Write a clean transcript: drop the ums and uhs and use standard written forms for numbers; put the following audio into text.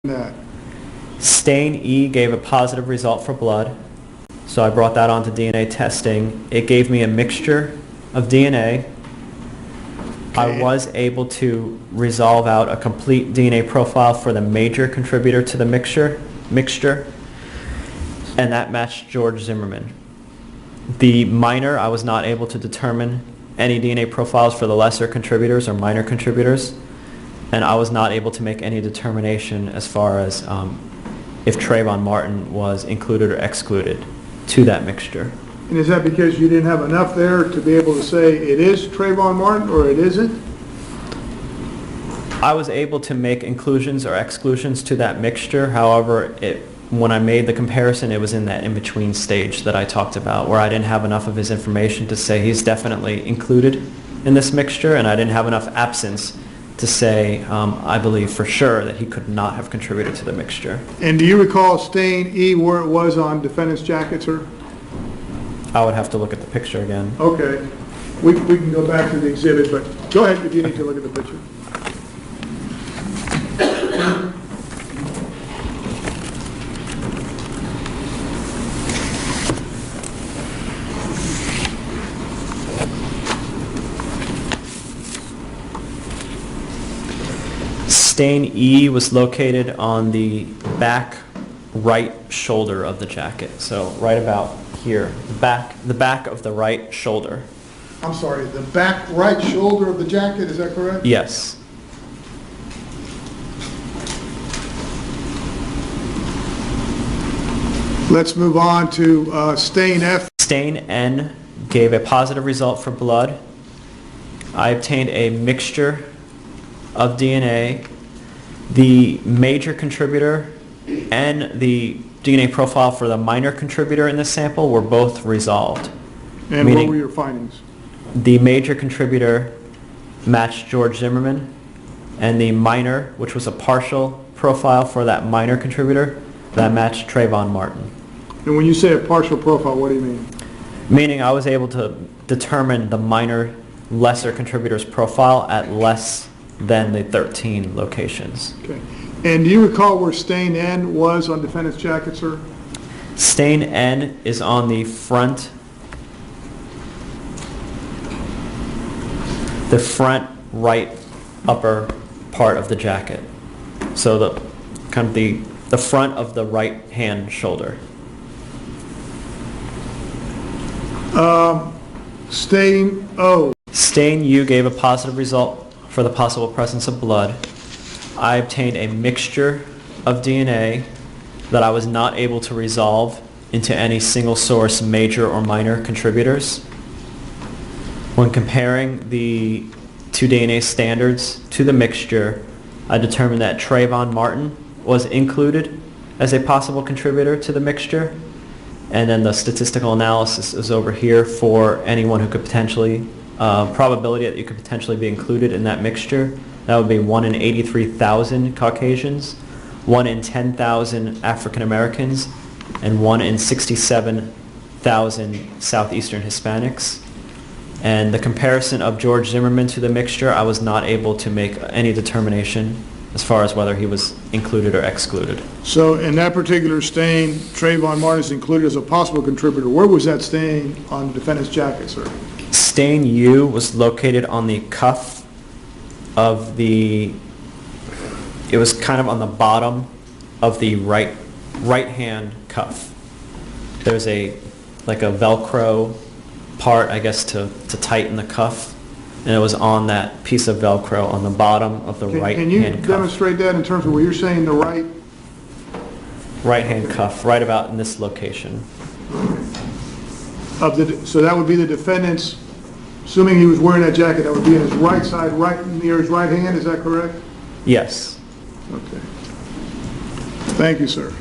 that? Stain E gave a positive result for blood, so I brought that onto DNA testing. It gave me a mixture of DNA. I Okay. was able to resolve out a complete DNA profile for the major contributor to the mixture, and that matched George Zimmerman. The minor, I was not able to determine any DNA profiles for the lesser contributors or minor contributors, and I was not able to make any determination as far as if Trayvon Martin was included or excluded to that mixture. And is that because you didn't have enough there to be able to say it is Trayvon Martin or it isn't? I was able to make inclusions or exclusions to that mixture. However, when I made the comparison, it was in that in-between stage that I talked about, where I didn't have enough of his information to say he's definitely included in this mixture, and I didn't have enough absence to say I believe for sure that he could not have contributed to the mixture. And do you recall stain E where it was on defendant's jacket, sir? I would have to look at the picture again. Okay. We can go back to the exhibit, but go ahead if you need to look at the picture. Stain E was located on the back right shoulder of the jacket, so right about here, the back of the right shoulder. I'm sorry, the back right shoulder of the jacket, is that correct? Yes. Let's move on to stain F. Stain N gave a positive result for blood. I obtained a mixture of DNA. The major contributor and the DNA profile for the minor contributor in this sample were both resolved. And what were your findings? The major contributor matched George Zimmerman, and the minor, which was a partial profile for that minor contributor, that matched Trayvon Martin. And when you say a partial profile, what do you mean? Meaning I was able to determine the minor, lesser contributor's profile at less than the 13 locations. Okay. And do you recall where stain N was on defendant's jacket, sir? Stain N is on the front right upper part of the jacket. So the kind of the front of the right hand shoulder. Stain O. Stain U gave a positive result for the possible presence of blood. I obtained a mixture of DNA that I was not able to resolve into any single source major or minor contributors. When comparing the two DNA standards to the mixture, I determined that Trayvon Martin was included as a possible contributor to the mixture, and then the statistical analysis is over here for anyone who could potentially, probability that you could potentially be included in that mixture. That would be 1 in 83,000 Caucasians, 1 in 10,000 African Americans, and 1 in 67,000 Southeastern Hispanics. And the comparison of George Zimmerman to the mixture, I was not able to make any determination as far as whether he was included or excluded. So in that particular stain, Trayvon Martin is included as a possible contributor. Where was that stain on the defendant's jacket, sir? Stain U was located on the cuff of it was kind of on the bottom of the right hand cuff. There's like a Velcro part, I guess, to tighten the cuff, and it was on that piece of Velcro on the bottom of the right hand cuff. Can you demonstrate that in terms of where you're saying the right hand cuff, right about in this location. so that would be the defendant's, assuming he was wearing that jacket, that would be in his right side, right near his right hand, is that correct? Yes. Okay. Thank you, sir.